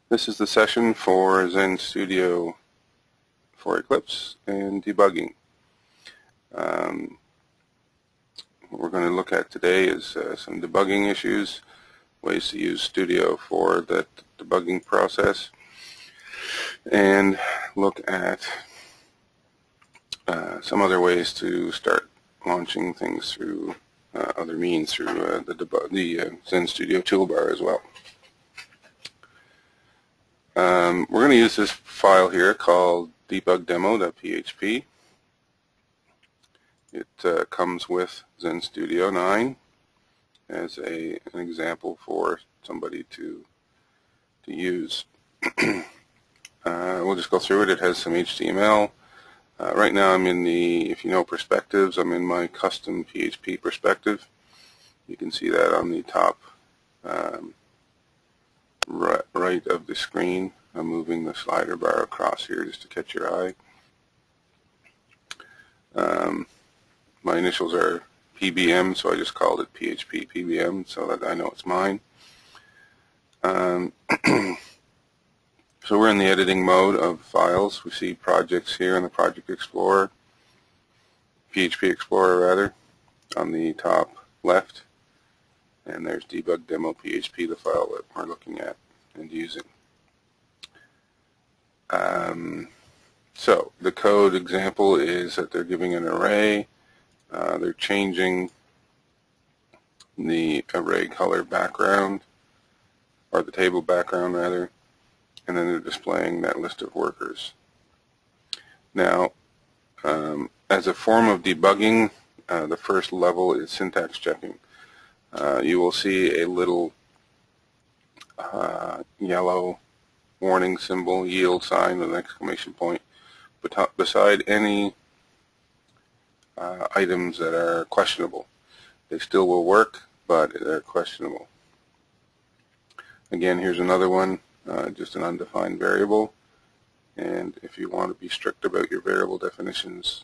This is the session for Zend Studio for Eclipse and debugging. What we're going to look at today is some debugging issues, ways to use Studio for that debugging process, and look at some other ways to start launching things through other means through the Zend Studio toolbar as well. We're going to use this file here called debugdemo.php. It comes with Zend Studio 9 as an example for somebody to use. We'll just go through it. It has some HTML. Right now I'm in the, if you know perspectives, I'm in my custom PHP perspective. You can see that on the top right of the screen. I'm moving the slider bar across here just to catch your eye. My initials are PBM, so I just called it PHP PBM so that I know it's mine. So we're in the editing mode of files. We see projects here in the Project Explorer, PHP Explorer rather, on the top left. And there's Debug Demo PHP, the file that we're looking at and using. So the code example is that they're giving an array. They're changing the array color background, or the table background rather, and then they're displaying that list of workers. Now, as a form of debugging, the first level is syntax checking. You will see a little yellow warning symbol, yield sign with an exclamation point, beside any items that are questionable. They still will work, but they're questionable. Again, here's another one, just an undefined variable. And if you want to be strict about your variable definitions,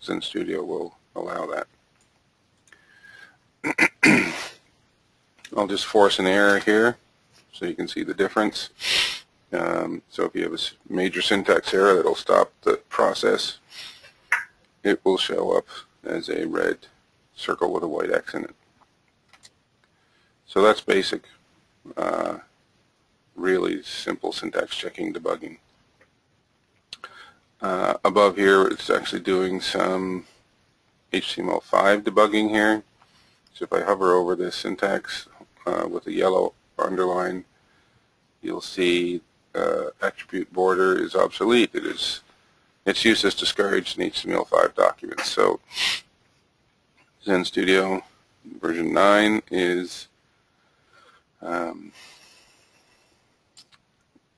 Zend Studio will allow that. I'll just force an error here so you can see the difference. So if you have a major syntax error that will stop the process, it will show up as a red circle with a white X in it. So that's basic, really simple syntax checking debugging. Above here, it's actually doing some HTML5 debugging here. So if I hover over this syntax with a yellow underline, you'll see attribute border is obsolete. Its use is discouraged in HTML5 documents. So Zend Studio version 9 is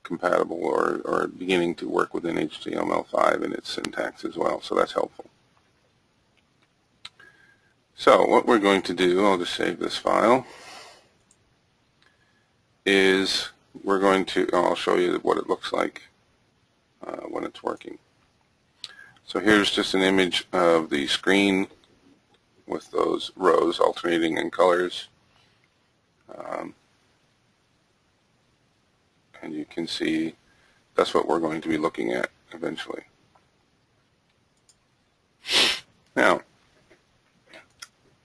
compatible or beginning to work within HTML5 in its syntax as well. So that's helpful. So what we're going to do, I'll just save this file, is we're going to, I'll show you what it looks like when it's working. So here's just an image of the screen with those rows alternating in colors. And you can see that's what we're going to be looking at eventually. Now,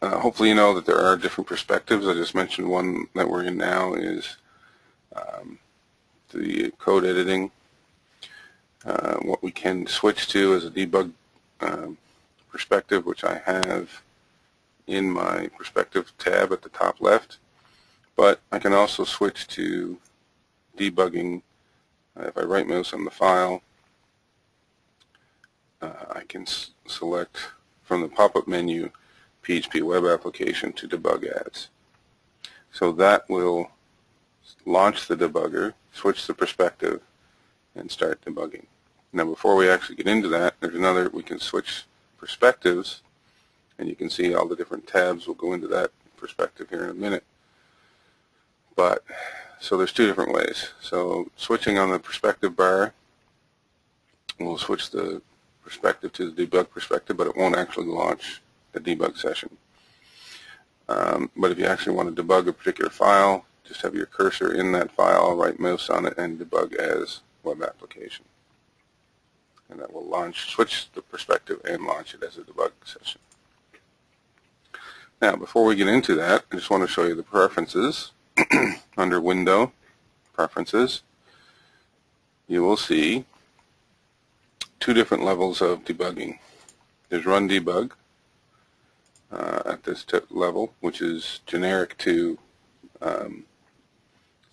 hopefully you know that there are different perspectives. I just mentioned one that we're in now is the code editing. What we can switch to is a debug perspective, which I have in my perspective tab at the top left. But I can also switch to debugging. If I right mouse on the file, I can select from the pop-up menu PHP web application to debug as. So that will launch the debugger, switch the perspective, and start debugging. Now before we actually get into that, there's another, we can switch perspectives, and you can see all the different tabs. We'll go into that perspective here in a minute. But so there's two different ways. So switching on the perspective bar, we'll switch the perspective to the debug perspective, but it won't actually launch the debug session. But if you actually want to debug a particular file, just have your cursor in that file, right mouse on it, and debug as web application. And that will switch the perspective and launch it as a debug session. Now, before we get into that, I just want to show you the preferences. Under Window, Preferences, you will see two different levels of debugging. There's Run Debug at this level, which is generic to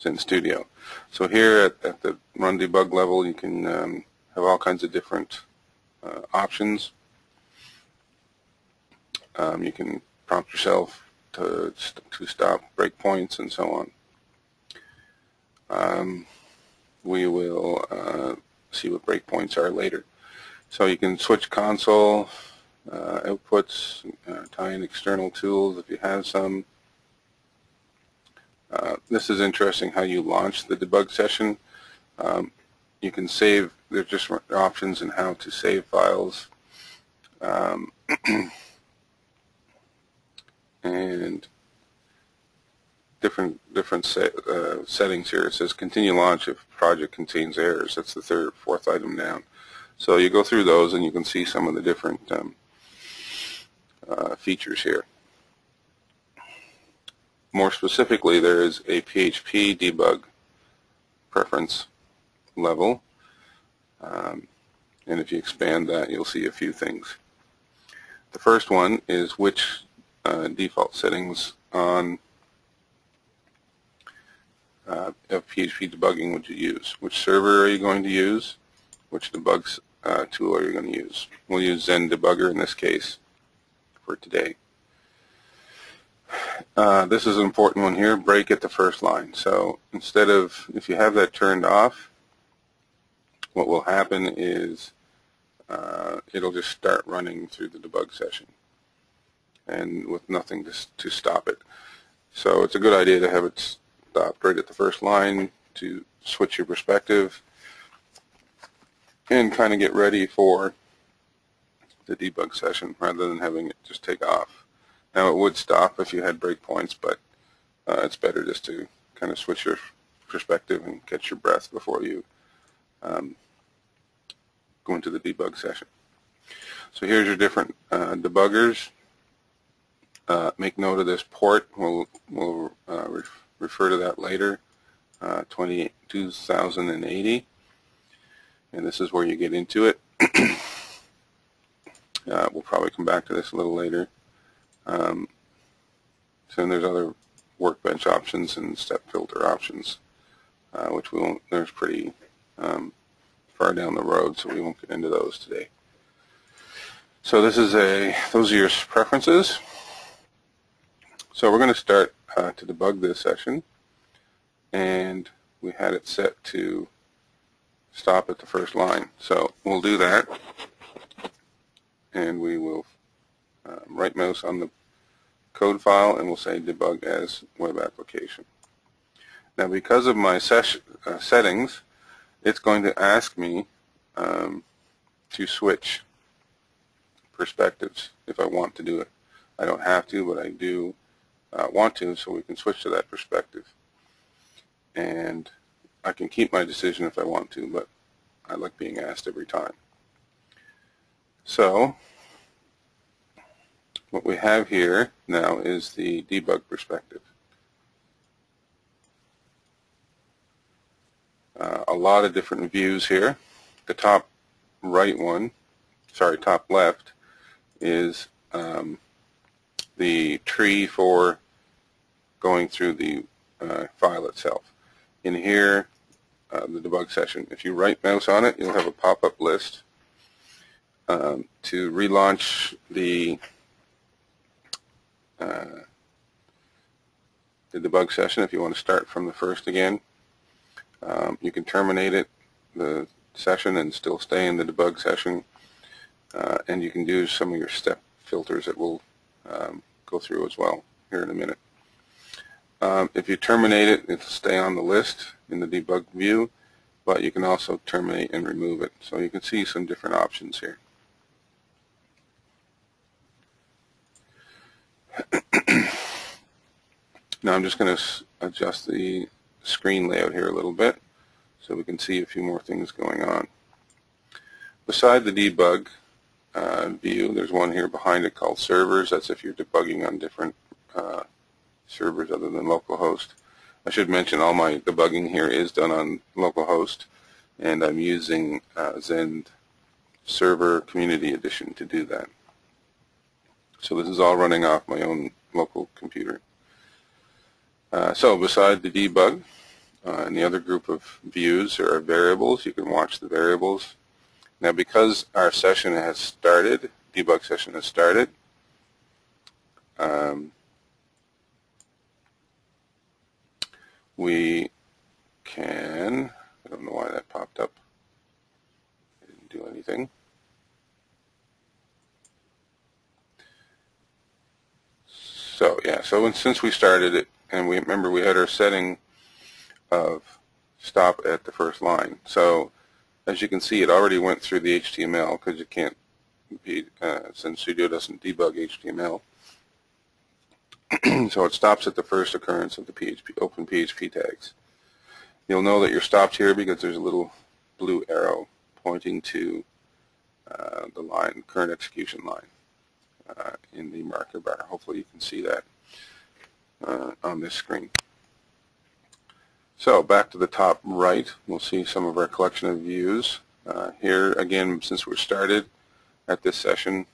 Zend Studio. So here at the Run Debug level, you can have all kinds of different options. You can prompt yourself to stop breakpoints and so on. We will see what breakpoints are later. So you can switch console, outputs, tie in external tools if you have some. This is interesting how you launch the debug session. You can save, there's just options in how to save files. And different settings here. It says continue launch if project contains errors. That's the fourth item down. So you go through those and you can see some of the different features here. More specifically, there is a PHP debug preference level, and if you expand that, you'll see a few things. The first one is which default settings on of PHP debugging would you use? Which server are you going to use? Which debug tool are you going to use? We'll use Zend Debugger in this case for today. This is an important one here, break at the first line. So instead of, if you have that turned off, what will happen is it'll just start running through the debug session and with nothing to stop it. So it's a good idea to have it stopped right at the first line to switch your perspective and kind of get ready for the debug session rather than having it just take off. Now it would stop if you had breakpoints, but it's better just to kind of switch your perspective and catch your breath before you go into the debug session. So here's your different debuggers. Make note of this port. We'll refer to that later. 2080, and this is where you get into it. We'll probably come back to this a little later. So then there's other workbench options and step filter options, which we won't. There's pretty far down the road, so we won't get into those today. So this is those are your preferences. So we're going to start to debug this session, and we had it set to stop at the first line. So we'll do that, and we will right mouse on the code file, and we'll say debug as web application. Now, because of my settings, it's going to ask me to switch perspectives if I want to do it. I don't have to, but I do want to, so we can switch to that perspective. And I can keep my decision if I want to, but I like being asked every time. So what we have here now is the debug perspective. A lot of different views here. The top right one, sorry, top left is the tree for going through the file itself. In here, the debug session, if you right mouse on it, you'll have a pop-up list to relaunch the debug session. If you want to start from the first again, you can terminate the session and still stay in the debug session, and you can do some of your step filters that we'll go through as well here in a minute. If you terminate it, it'll stay on the list in the Debug View, but you can also terminate and remove it. So you can see some different options here. Now I'm just going to adjust the screen layout here a little bit so we can see a few more things going on. Beside the debug view, there's one here behind it called servers. That's if you're debugging on different servers other than localhost. I should mention all my debugging here is done on localhost, and I'm using Zend Server Community Edition to do that. So this is all running off my own local computer. So beside the debug, and the other group of views, there are variables. You can watch the variables. Now because our session has started, debug session has started, we can, I don't know why that popped up. I didn't do anything. So yeah, so since we started it, and we remember we had our setting of stop at the first line. So as you can see, it already went through the HTML because you can't be, Zend Studio doesn't debug HTML. So it stops at the first occurrence of the PHP, open PHP tags. You'll know that you're stopped here because there's a little blue arrow pointing to the line, current execution line, in the marker bar. Hopefully you can see that on this screen. So back to the top right, we'll see some of our collection of views. Here again, since we're started at this session,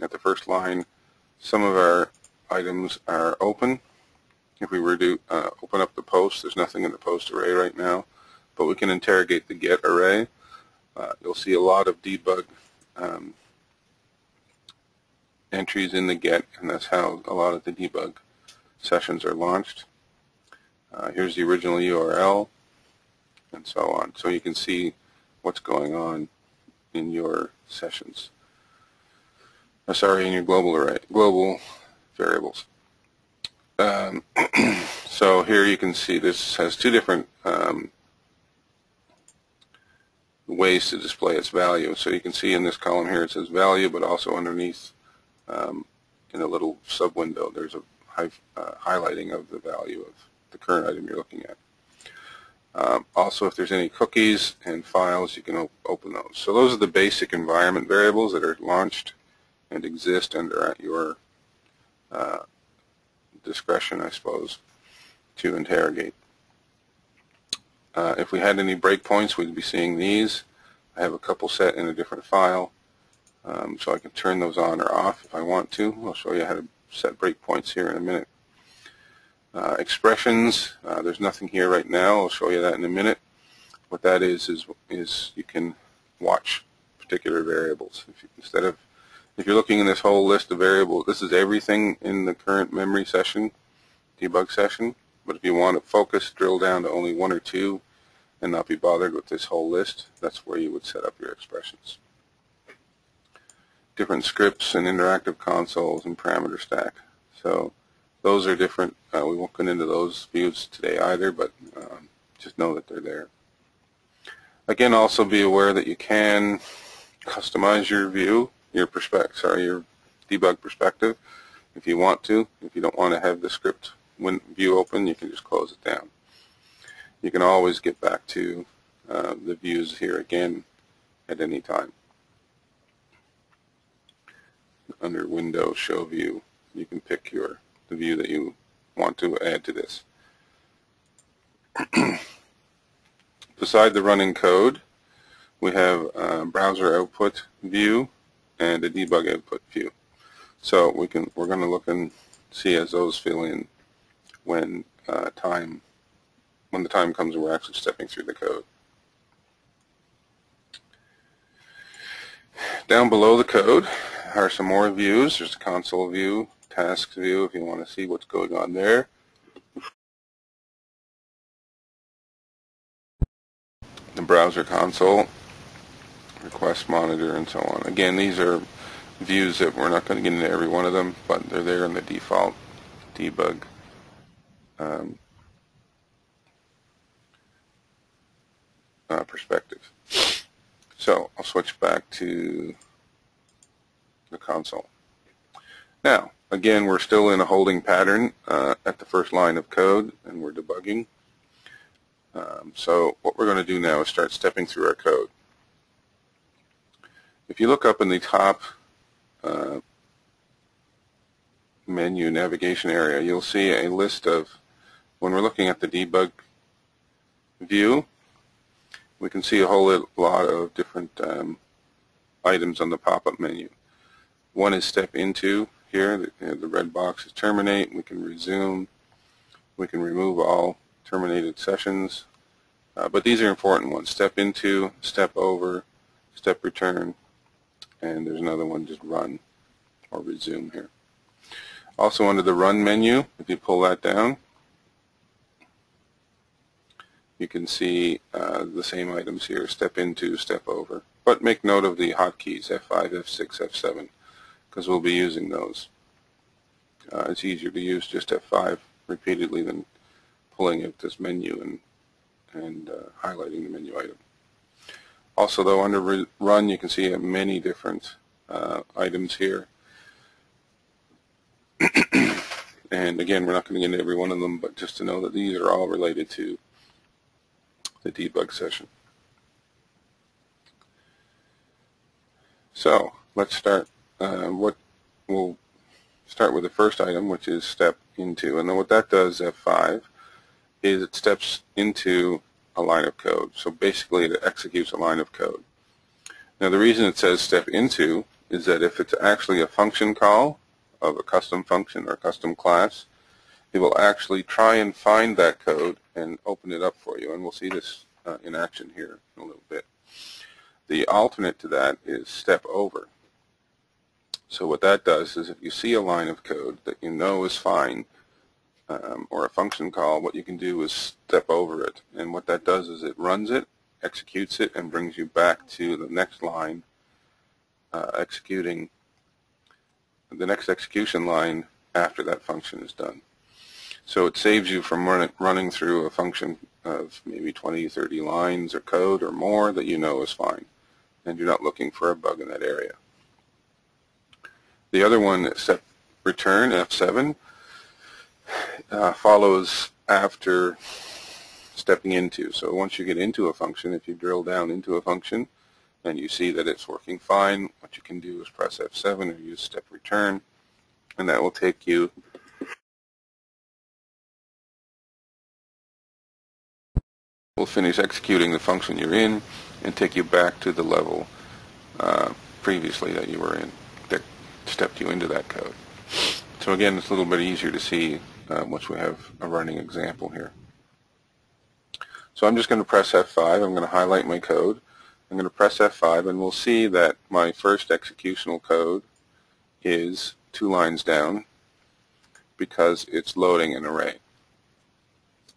at the first line, some of our items are open. If we were to open up the post, there's nothing in the post array right now, but we can interrogate the get array. You'll see a lot of debug entries in the get, and that's how a lot of the debug sessions are launched. Here's the original URL, and so on. So you can see what's going on in your sessions. In your global array, global variables. So here you can see this has two different ways to display its value. So you can see in this column here it says value, but also underneath in a little sub window there's a highlighting of the value of the current item you're looking at. Also, if there's any cookies and files, you can open those. So those are the basic environment variables that are launched and exist and are at your discretion, I suppose, to interrogate. If we had any breakpoints, we'd be seeing these. I have a couple set in a different file, so I can turn those on or off if I want to. I'll show you how to set breakpoints here in a minute. Expressions, there's nothing here right now. I'll show you that in a minute. What that is you can watch particular variables. If you're looking in this whole list of variables, this is everything in the current memory session, debug session. But if you want to focus, drill down to only one or two and not be bothered with this whole list, that's where you would set up your expressions. Different scripts and interactive consoles and parameter stack. So those are different. We won't get into those views today either, but just know that they're there. Again, also be aware that you can customize your view, your debug perspective if you want to. If you don't want to have the script view open, you can just close it down. You can always get back to the views here again at any time. Under Window, Show View, you can pick the view that you want to add to this. Beside the running code, we have a browser output view and a debug output view. So we're going to look and see as those fill in when the time comes and we're actually stepping through the code. Down below the code are some more views. There's a console view, tasks view if you want to see what's going on there. The browser console, request monitor, and so on. Again, these are views that we're not going to get into every one of them, but they're there in the default debug perspective. So I'll switch back to the console. Now, again, we're still in a holding pattern at the first line of code, and we're debugging. So what we're going to do now is start stepping through our code. If you look up in the top menu navigation area, you'll see a list of, when we're looking at the debug view, we can see a whole lot of different items on the pop-up menu. One is step into. Here, the red box is terminate. We can resume. We can remove all terminated sessions. But these are important ones. Step into, step over, step return, and there's another one, just run or resume here. Also under the run menu, if you pull that down, you can see the same items here, step into, step over. But make note of the hotkeys, F5, F6, F7, because we'll be using those. It's easier to use just F5 repeatedly than pulling out this menu and highlighting the menu item. Also, though, under run, you can see many different items here. And again, we're not going to get into every one of them, but just to know that these are all related to the debug session. So let's start. We'll start with the first item, which is step into, and then what that does, F5, is it steps into a line of code. So basically, it executes a line of code. Now, the reason it says step into is that if it's actually a function call of a custom function or custom class, it will actually try and find that code and open it up for you, and we'll see this in action here in a little bit. The alternate to that is step over. So what that does is if you see a line of code that you know is fine, or a function call, what you can do is step over it, and what that does is it runs it, executes it, and brings you back to the next line, executing the next execution line after that function is done. So it saves you from running through a function of maybe 20, 30 lines of code or more that you know is fine, and you're not looking for a bug in that area. The other one, step return, F7, follows after stepping into. So once you get into a function, if you drill down into a function and you see that it's working fine, what you can do is press F7 or use step return, and that will take you will finish executing the function you're in and take you back to the level previously that you were in, that stepped you into that code. So again, it's a little bit easier to see once we have a running example here. So I'm just going to press F5. I'm going to highlight my code. I'm going to press F5, and we'll see that my first executional code is 2 lines down because it's loading an array.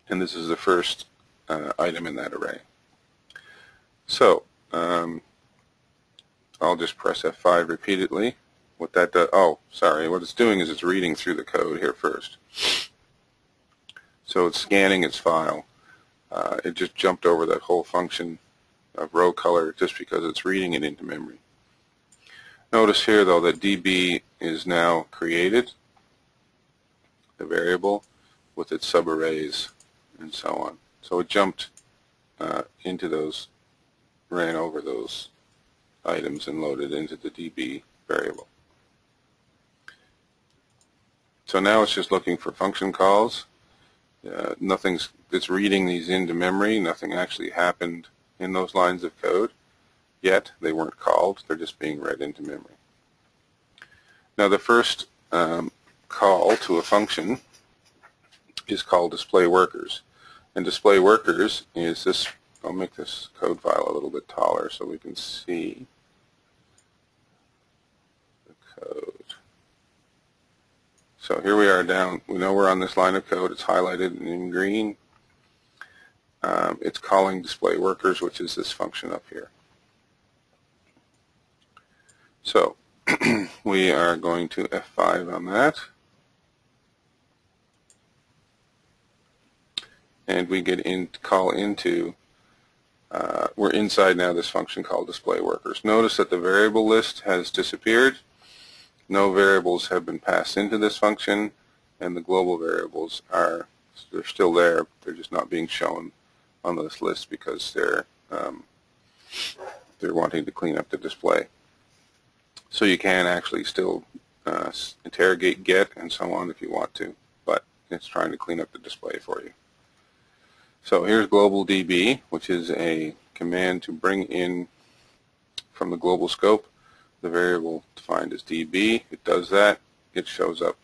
And this is the first item in that array. So I'll just press F5 repeatedly. What that does, what it's doing is it's reading through the code here first. So it's scanning its file. It just jumped over that whole function of row color just because it's reading it into memory. Notice here, though, that DB is now created, the variable, with its subarrays and so on. So it jumped into those, ran over those items and loaded into the DB variable. So now it's just looking for function calls. It's reading these into memory. Nothing actually happened in those lines of code yet. They weren't called. They're just being read into memory. Now the first call to a function is called display workers. And display workers is this. I'll make this code file a little bit taller so we can see the code. So here we are down. We know we're on this line of code. It's highlighted in green. It's calling display workers, which is this function up here. So we are going to F5 on that. And we get in, call into, we're inside now this function called display workers. Notice that the variable list has disappeared, no variables have been passed into this function, and the global variables they're still there. They're just not being shown on this list because they're wanting to clean up the display. So you can actually still interrogate get and so on if you want to, but it's trying to clean up the display for you. So here's global DB, which is a command to bring in from the global scope the variable defined as DB. It does that. It shows up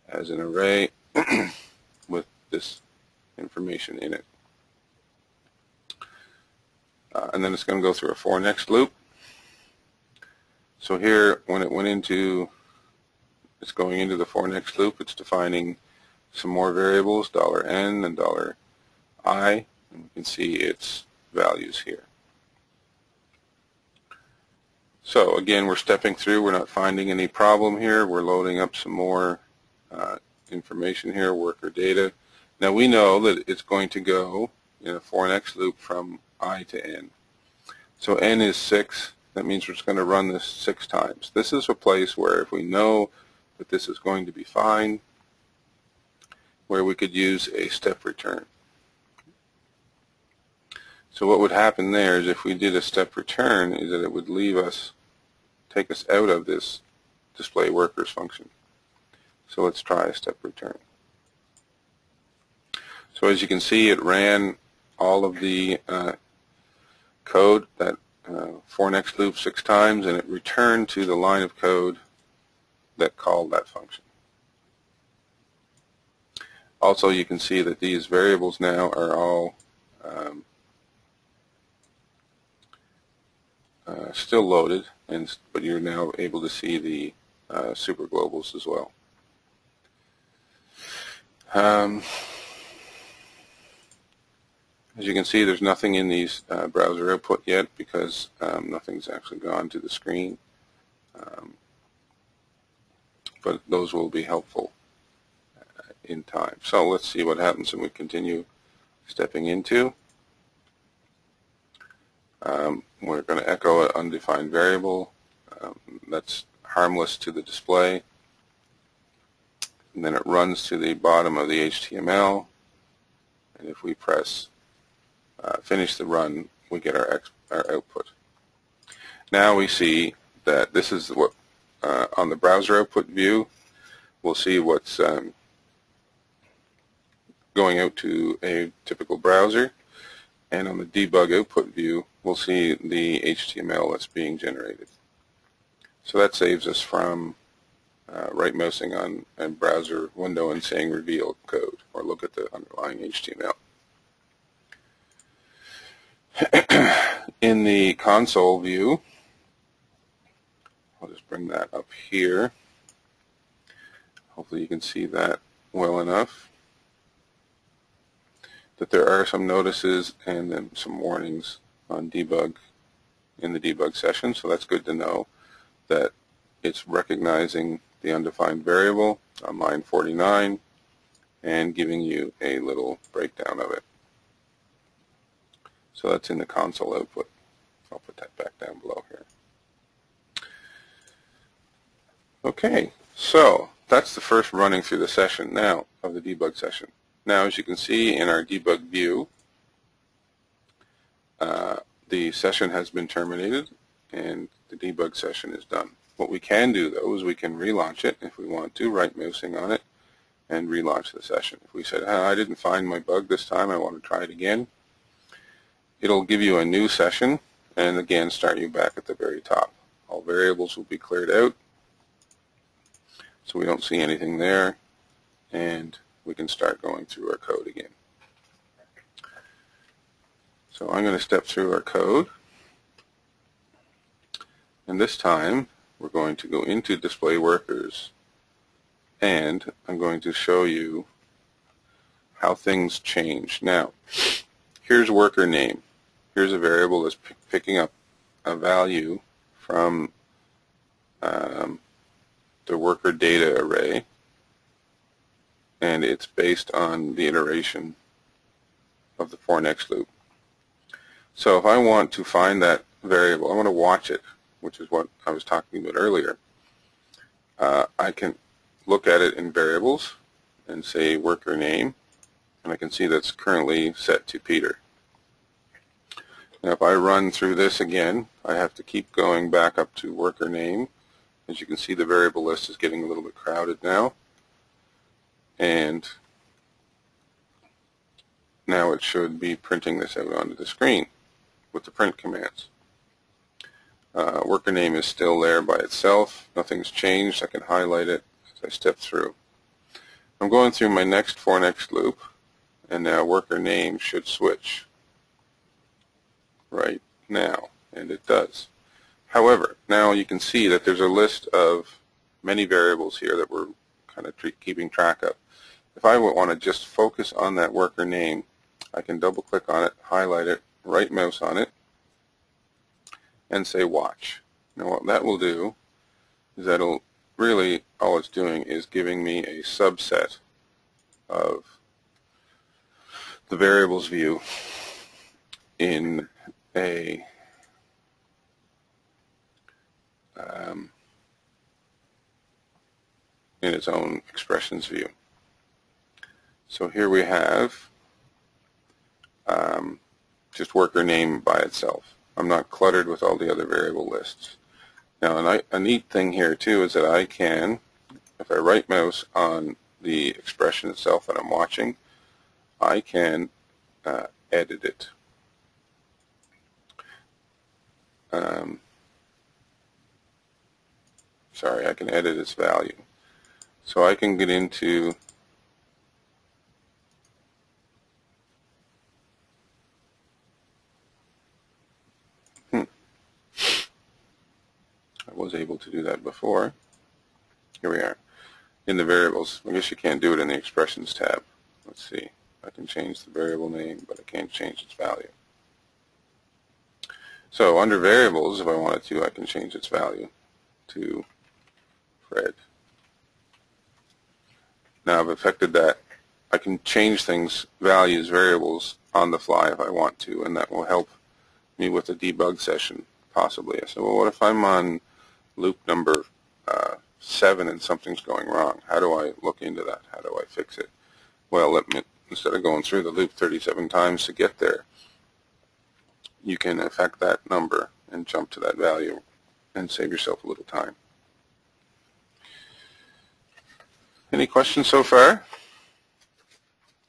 as an array with this information in it. And then it's going to go through a for next loop. So here, when it went into, it's going into the for next loop, it's defining some more variables, $n and $i, and we can see its values here. So again, we're stepping through, we're not finding any problem here, we're loading up some more information here, worker data. Now we know that it's going to go in a for next loop from I to n. So n is 6, that means we're just going to run this 6 times. This is a place where if we know that this is going to be fine, where we could use a step return. So what would happen there is if we did a step return is that it would take us out of this display workers function. So let's try a step return. So as you can see, it ran all of the code, that for next loop 6 times, and it returned to the line of code that called that function. Also, you can see that these variables now are all still loaded, but you're now able to see the super globals as well. As you can see, there's nothing in these browser output yet because nothing's actually gone to the screen. But those will be helpful in time. So let's see what happens when we continue stepping into. We're going to echo an undefined variable. That's harmless to the display. And then it runs to the bottom of the HTML. And if we press finish the run, we get our output. Now we see that this is what on the browser output view, we'll see what's going out to a typical browser, and on the debug output view, we'll see the HTML that's being generated. So that saves us from right-mousing on a browser window and saying reveal code, or look at the underlying HTML. In the console view, I'll just bring that up here. Hopefully you can see that well enough. That there are some notices and then some warnings on debug in the debug session, so that's good to know that it's recognizing the undefined variable on line 49 and giving you a little breakdown of it. So that's in the console output. I'll put that back down below here. Okay, so that's the first running through the session now of the debug session. Now, as you can see in our debug view, the session has been terminated and the debug session is done. What we can do, though, is we can relaunch it if we want to, right-mousing on it, and relaunch the session. If we said, I didn't find my bug this time, I want to try it again, it'll give you a new session and again start you back at the very top. All variables will be cleared out, so we don't see anything there, and we can start going through our code again. So I'm going to step through our code, and this time we're going to go into display workers, and I'm going to show you how things change. Now, here's worker name. Here's a variable that's picking up a value from the worker data array, and it's based on the iteration of the for next loop. So if I want to find that variable, I want to watch it, which is what I was talking about earlier. I can look at it in variables and say worker name, and I can see that's currently set to Peter. Now if I run through this again, I have to keep going back up to worker name. As you can see, the variable list is getting a little bit crowded now, and now it should be printing this out onto the screen with the print commands. Worker name is still there by itself. Nothing's changed. I can highlight it as I step through. I'm going through my next for next loop, and now worker name should switch right now, and it does. However, now you can see that there's a list of many variables here that we're kind of keeping track of. If I want to just focus on that worker name, I can double click on it, highlight it, right mouse on it, and say watch. Now what that will do is that'll really, all it's doing is giving me a subset of the variables view in a in its own expressions view. So here we have just worker name by itself. I'm not cluttered with all the other variable lists. Now a neat thing here too is that I can, if I right mouse on the expression itself that I'm watching, I can edit it. Sorry, I can edit its value. So I can get into I was able to do that before. Here we are in the variables. I guess you can't do it in the expressions tab. Let's see. I can change the variable name, but I can't change its value. So under variables, if I wanted to, I can change its value to Fred. Now I've affected that. I can change things, values, variables on the fly if I want to, and that will help me with a debug session, possibly. I said, well, what if I'm on loop number 7 and something's going wrong? How do I look into that? How do I fix it? Well, instead of going through the loop 37 times to get there, you can affect that number and jump to that value and save yourself a little time. Any questions so far?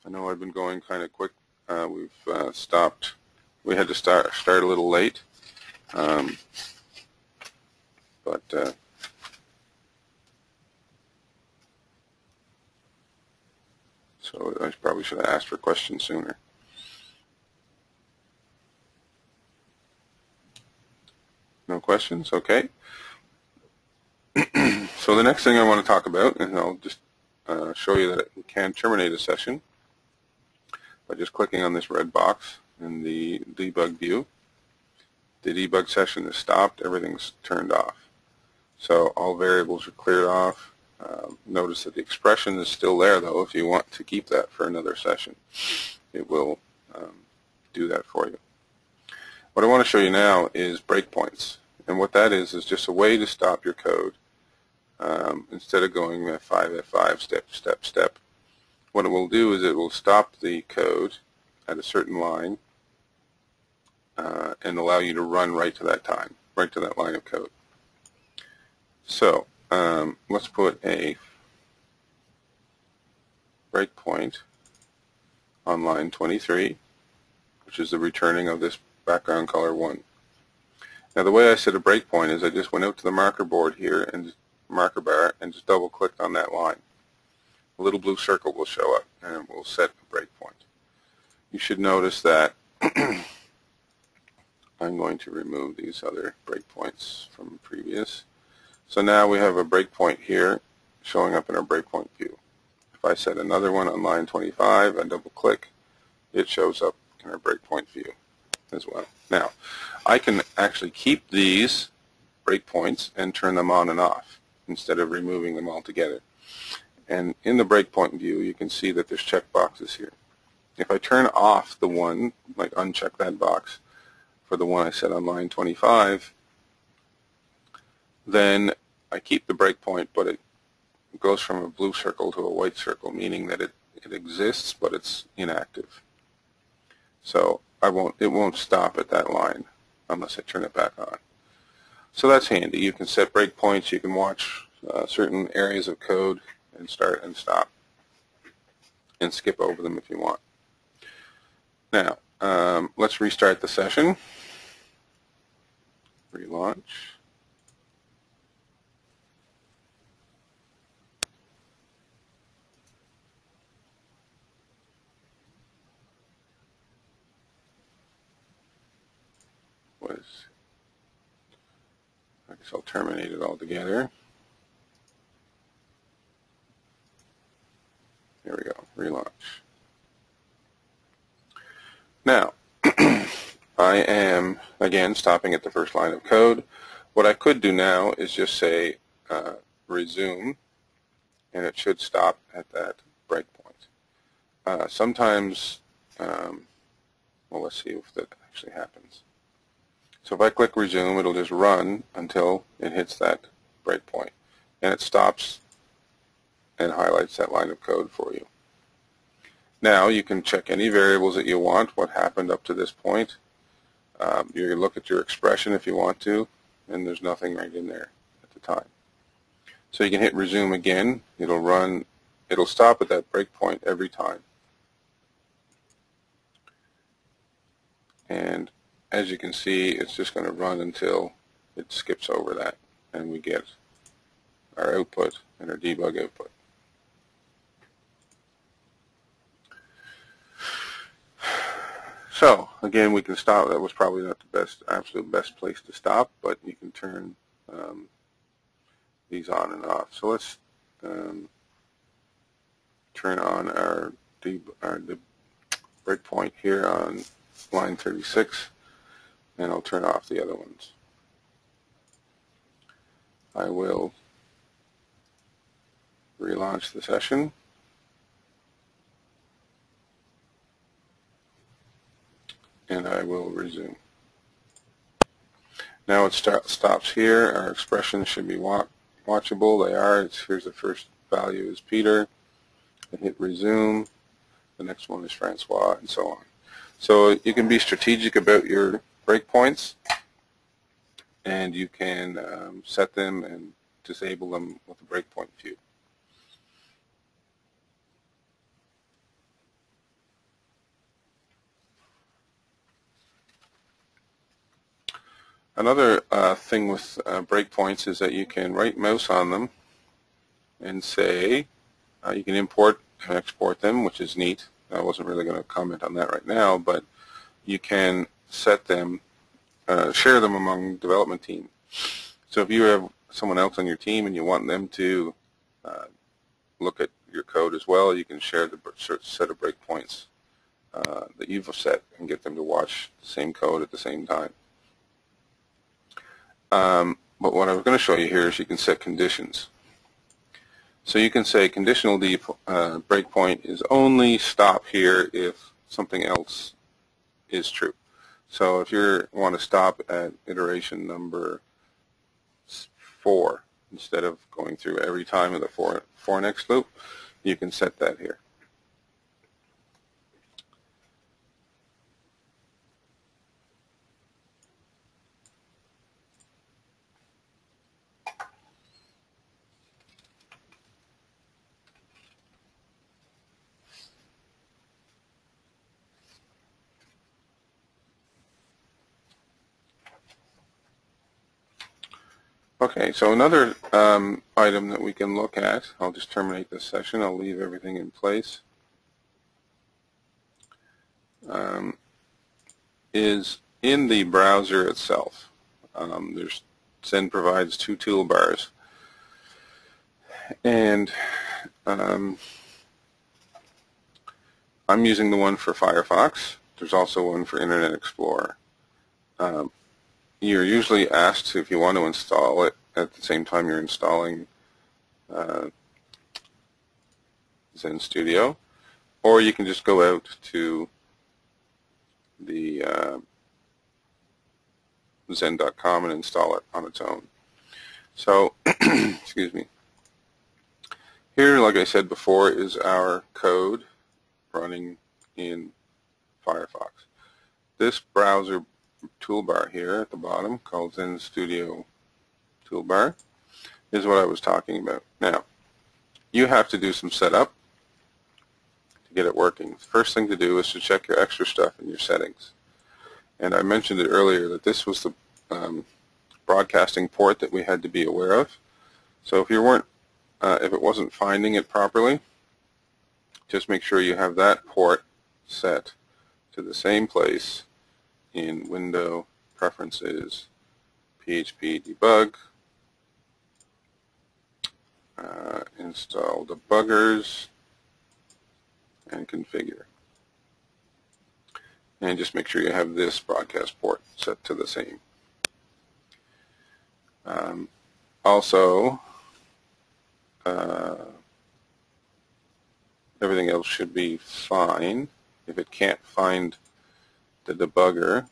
I know I've been going kind of quick. We've stopped. We had to start a little late, but so I probably should have asked for questions sooner. No questions? Okay. So the next thing I want to talk about, and I'll just show you that we can terminate a session by just clicking on this red box in the debug view. The debug session is stopped, everything's turned off. So all variables are cleared off. Notice that the expression is still there though. If you want to keep that for another session, it will do that for you. What I want to show you now is breakpoints. And what that is just a way to stop your code. Instead of going F5, F5, step, what it will do is it will stop the code at a certain line and allow you to run right to that time, right to that line of code. So let's put a breakpoint on line 23, which is the returning of this background color 1. Now the way I set a breakpoint is I just went out to the marker board here and marker bar and just double clicked on that line. A little blue circle will show up and it will set a breakpoint. You should notice that I'm going to remove these other breakpoints from previous. So now we have a breakpoint here showing up in our breakpoint view. If I set another one on line 25 and double click, it shows up in our breakpoint view as well. Now I can actually keep these breakpoints and turn them on and off instead of removing them altogether. And in the breakpoint view you can see that there's check boxes here. If I turn off the one, like uncheck that box for the one I set on line 25, then I keep the breakpoint, but it goes from a blue circle to a white circle, meaning that it exists, but it's inactive. So it won't stop at that line unless I turn it back on. So that's handy. You can set breakpoints. You can watch certain areas of code and start and stop and skip over them if you want. Now, let's restart the session. Relaunch. I guess I'll terminate it altogether. Here we go, relaunch. Now, I am, again, stopping at the first line of code. What I could do now is just say resume, and it should stop at that breakpoint. Sometimes, well, let's see if that actually happens. So if I click resume, it'll just run until it hits that breakpoint, and it stops and highlights that line of code for you. Now you can check any variables that you want, what happened up to this point. You can look at your expression if you want to, and there's nothing right in there at the time. So you can hit resume again. It'll stop at that breakpoint every time. And as you can see, it's just going to run until it skips over that, and we get our output and our debug output. So again, we can stop. That was probably not the absolute best place to stop, but you can turn these on and off. So let's turn on our breakpoint here on line 36, and I'll turn off the other ones. I will relaunch the session. And I will resume. Now it stops here. Our expressions should be watchable. They are. Here's the first value is Peter. I hit resume. The next one is Francois, and so on. So you can be strategic about your breakpoints, and you can set them and disable them with the breakpoint view. Another thing with breakpoints is that you can right mouse on them and say you can import and export them, which is neat. I wasn't really going to comment on that right now, but you can set them, share them among development team. So if you have someone else on your team and you want them to look at your code as well, you can share the set of breakpoints that you've set and get them to watch the same code at the same time. But what I was going to show you here is you can set conditions. So you can say conditional breakpoint is only stop here if something else is true. So if you want to stop at iteration number 4 instead of going through every time of the for next loop, you can set that here. Okay, so another item that we can look at, I'll just terminate this session, I'll leave everything in place, is in the browser itself. Zend provides 2 toolbars, and I'm using the one for Firefox. There's also one for Internet Explorer. You're usually asked if you want to install it at the same time you're installing Zend Studio, or you can just go out to the Zend.com and install it on its own. So, excuse me. Here, like I said before, is our code running in Firefox. This browser toolbar here at the bottom, called Zend Studio toolbar, is what I was talking about. Now, you have to do some setup to get it working. The first thing to do is to check your extra stuff in your settings. And I mentioned it earlier that this was the broadcasting port that we had to be aware of. So if you weren't, if it wasn't finding it properly, just make sure you have that port set to the same place in Window, Preferences, PHP Debug, install debuggers, and configure. And just make sure you have this broadcast port set to the same. Also, everything else should be fine. If it can't find the debugger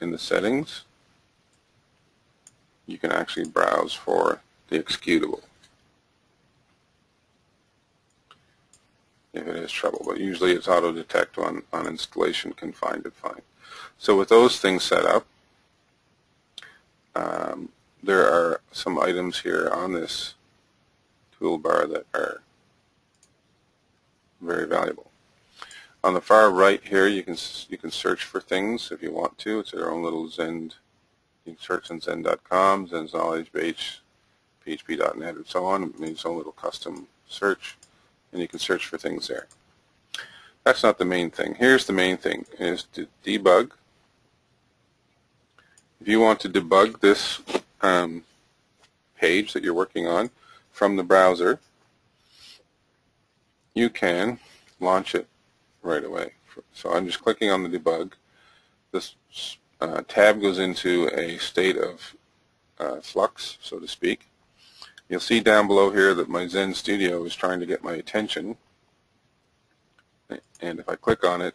in the settings, you can actually browse for the executable if it has trouble. But usually it's auto-detect on installation can find it fine. So with those things set up, there are some items here on this toolbar that are very valuable. On the far right here, you can search for things if you want to. It's their own little Zend. You can search on Zend.com, Zend's Knowledge Base, PHP.net, and so on. It needs its own little custom search, and you can search for things there. That's not the main thing. Here's the main thing: is to debug. If you want to debug this page that you're working on from the browser, you can launch it right away. So I'm just clicking on the debug. This tab goes into a state of flux, so to speak. You'll see down below here that my Zend Studio is trying to get my attention, and if I click on it,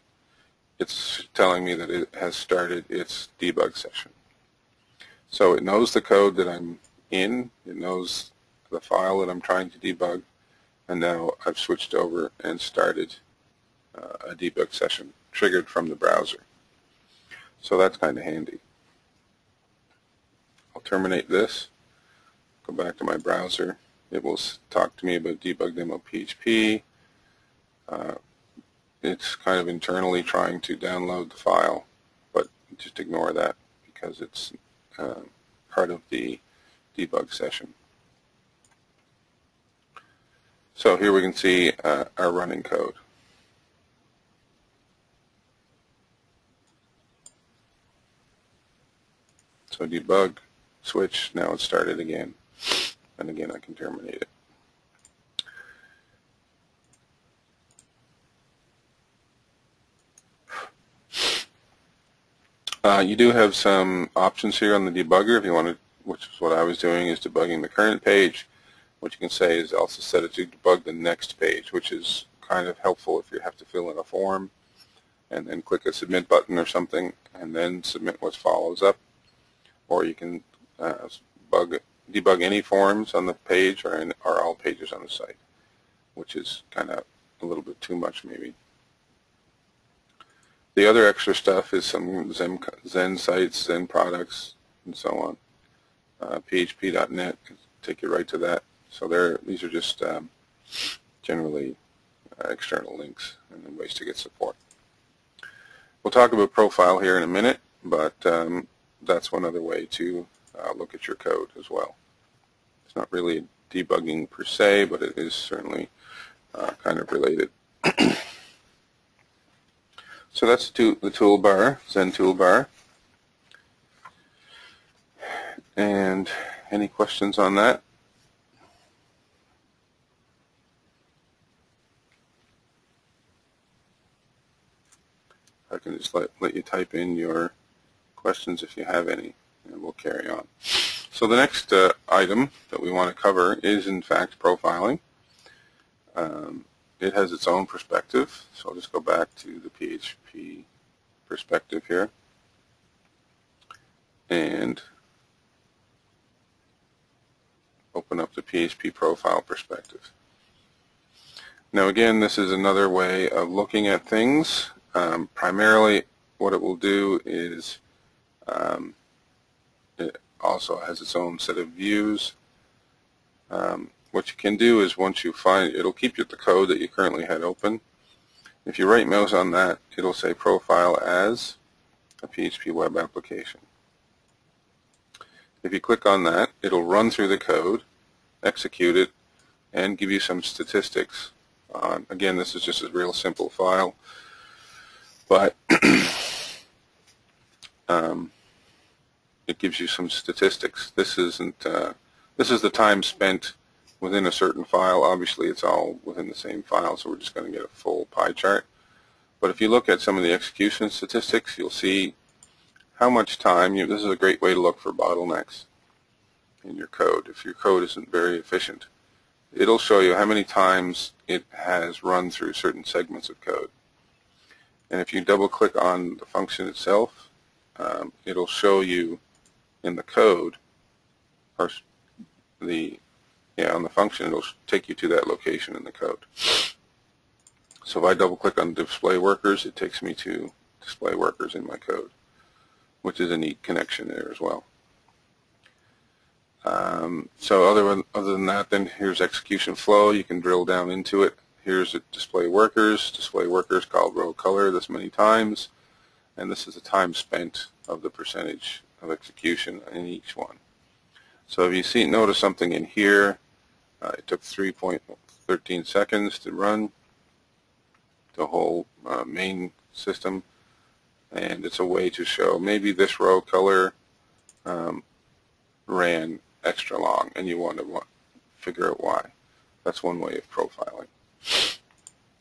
it's telling me that it has started its debug session. So it knows the code that I'm in, it knows the file that I'm trying to debug, and now I've switched over and started a debug session triggered from the browser. So that's kind of handy. I'll terminate this, go back to my browser. It will talk to me about debug demo PHP. It's kind of internally trying to download the file, but just ignore that because it's part of the debug session. So here we can see our running code. So debug, switch, now it's started again. And again, I can terminate it. You do have some options here on the debugger if you want to, which is what I was doing, is debugging the current page. What you can say is also set it to debug the next page, which is kind of helpful if you have to fill in a form and then click a submit button or something and then submit what follows up. Or you can debug any forms on the page or all pages on the site, which is kind of a little bit too much maybe. The other extra stuff is some Zend sites, Zend products, and so on. PHP.net take you right to that. So these are just generally external links and then ways to get support. We'll talk about profile here in a minute, but that's one other way to look at your code as well. It's not really debugging per se, but it is certainly kind of related. So that's the toolbar, Zend toolbar. And any questions on that? I can just let you type in your questions if you have any, and we'll carry on. So the next item that we want to cover is in fact profiling. It has its own perspective, so I'll just go back to the PHP perspective here. And open up the PHP profile perspective. Now again, this is another way of looking at things. Primarily what it will do is it also has its own set of views. What you can do is once you find, it'll keep you the code that you currently had open. If you right mouse on that, it'll say Profile as a PHP web application. If you click on that, it'll run through the code, execute it, and give you some statistics on, again, this is just a real simple file, but it gives you some statistics. This isn't, this is the time spent within a certain file. Obviously it's all within the same file, so we're just going to get a full pie chart. But if you look at some of the execution statistics, you'll see how much time, this is a great way to look for bottlenecks in your code. If your code isn't very efficient, it'll show you how many times it has run through certain segments of code. And if you double click on the function itself, it'll show you in the code, or on the function, it'll take you to that location in the code. So if I double click on display workers, it takes me to display workers in my code, which is a neat connection there as well. So other than that, then here's execution flow. You can drill down into it. Here's a display workers called row color this many times, and this is the time spent of the percentage of execution in each one. So if you notice something in here, it took 3.13 seconds to run the whole main system, and it's a way to show maybe this row color ran extra long and you want to figure out why. That's one way of profiling.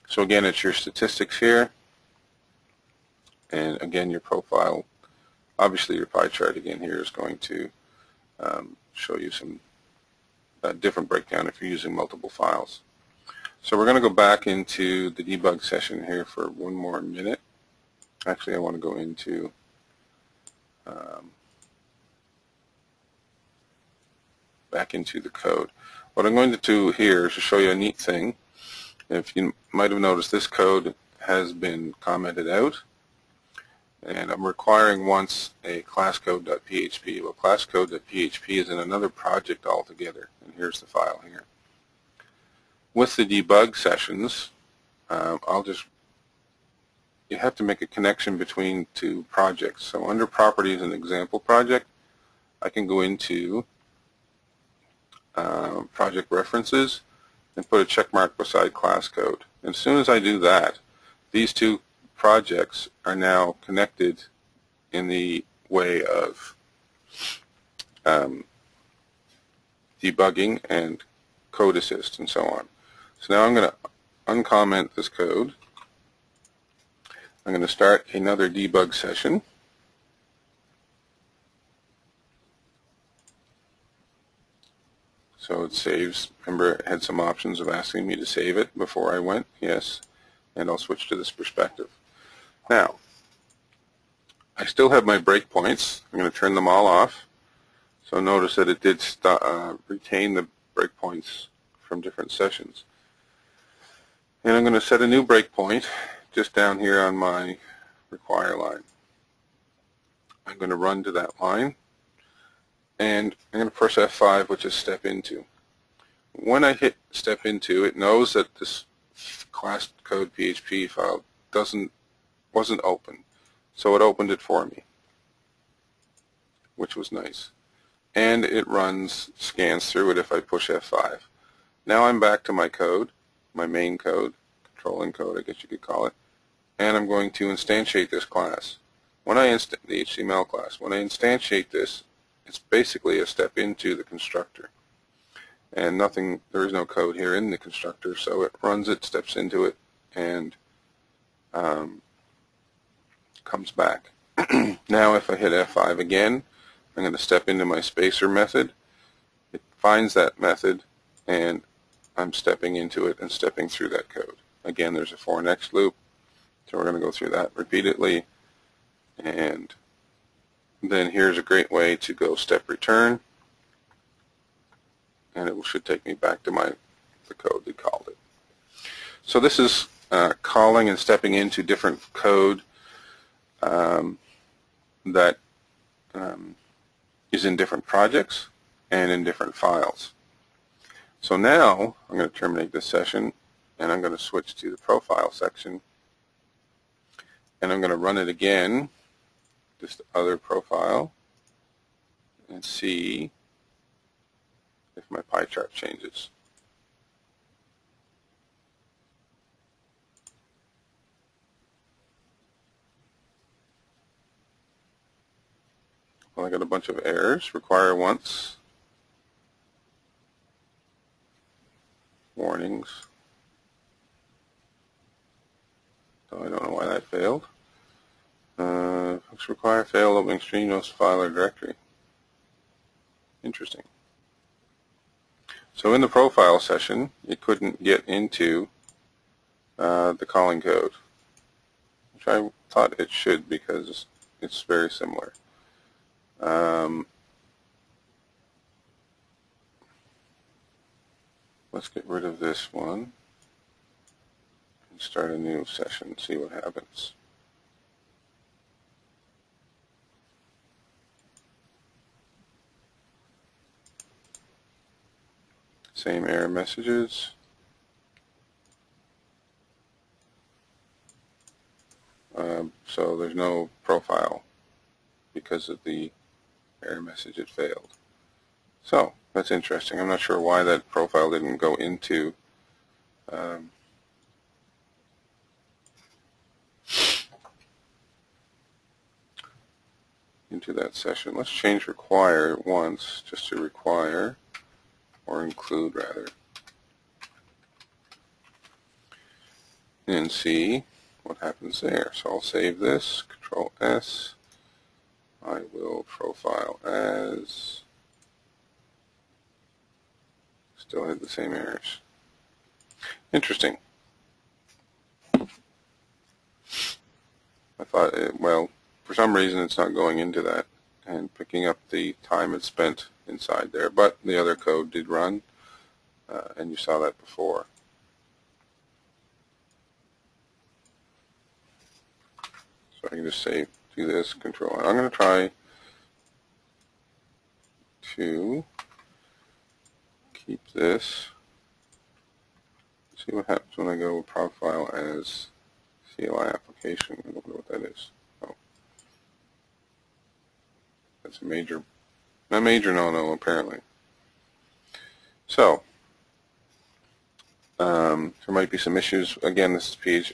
So again, it's your statistics here, and again your profile. Obviously your pie chart again here is going to show you some different breakdown if you're using multiple files. So we're going to go back into the debug session here for one more minute. Actually, I want to go into back into the code. What I'm going to do here is to show you a neat thing. If you might have noticed, this code has been commented out, and I'm requiring once a classcode.php. Well, classcode.php is in another project altogether, and here's the file here. With the debug sessions, you have to make a connection between two projects. So under properties and example project, I can go into project references and put a check mark beside class code. And as soon as I do that, these two projects are now connected in the way of debugging and code assist and so on. So now I'm going to uncomment this code. I'm going to start another debug session. So it saves. Remember, it had some options of asking me to save it before I went. Yes. And I'll switch to this perspective. Now, I still have my breakpoints. I'm going to turn them all off. So notice that it did retain the breakpoints from different sessions. And I'm going to set a new breakpoint just down here on my require line. I'm going to run to that line, and I'm going to press F5, which is step into. When I hit step into, it knows that this class code PHP file wasn't open, so it opened it for me, which was nice. And it scans through it if I push F5. Now I'm back to my code, my main code, controlling code, I guess you could call it, and I'm going to instantiate this class. When I the HTML class, when I instantiate this, it's basically a step into the constructor. And there is no code here in the constructor, so it runs it, steps into it, and comes back. Now if I hit F5 again, I'm going to step into my spacer method. It finds that method, and I'm stepping into it and stepping through that code. Again, there's a for next loop, so we're going to go through that repeatedly. And then here's a great way to go step return. and it should take me back to the code that called it. So this is calling and stepping into different code that is in different projects and in different files. So now I'm going to terminate this session, and I'm going to switch to the profile section, and I'm going to run it again, just other profile, and see if my pie chart changes. Well, I got a bunch of errors. Require once. Warnings. So I don't know why that failed. Require failed opening streamless file or directory. Interesting. So in the profile session, it couldn't get into the calling code, which I thought it should because it's very similar. Let's get rid of this one and start a new session, see what happens. Same error messages. So there's no profile because of the error message it failed. So that's interesting. I'm not sure why that profile didn't go into that session. Let's change require once just to require, or include rather, and see what happens there. So I'll save this, Control S. I will profile as, still had the same errors. Interesting. I thought, well, for some reason it's not going into that and picking up the time it spent inside there, but the other code did run, and you saw that before. So I can just say, do this, Control. I'm going to try to keep this. See what happens when I go profile as CLI application. I don't know what that is. Oh. That's a major no-no apparently. So there might be some issues. Again, this is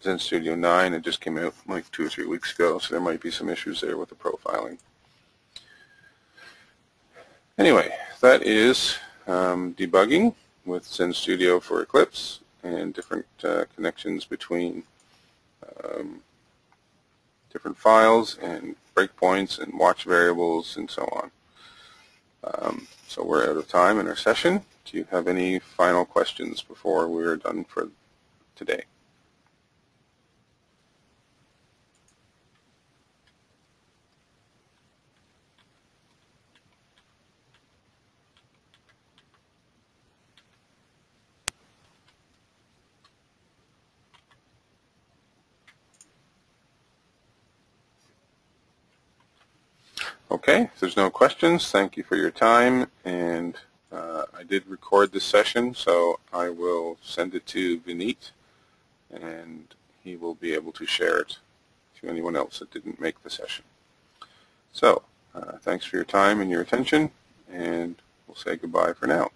Zend Studio 9. It just came out like 2 or 3 weeks ago, so there might be some issues there with the profiling. Anyway, that is debugging with Zend Studio for Eclipse and different connections between different files and breakpoints and watch variables and so on. So we're out of time in our session. Do you have any final questions before we're done for today? Okay, if there's no questions, thank you for your time, and I did record this session, so I will send it to Vineet, and he will be able to share it to anyone else that didn't make the session. So, thanks for your time and your attention, and we'll say goodbye for now.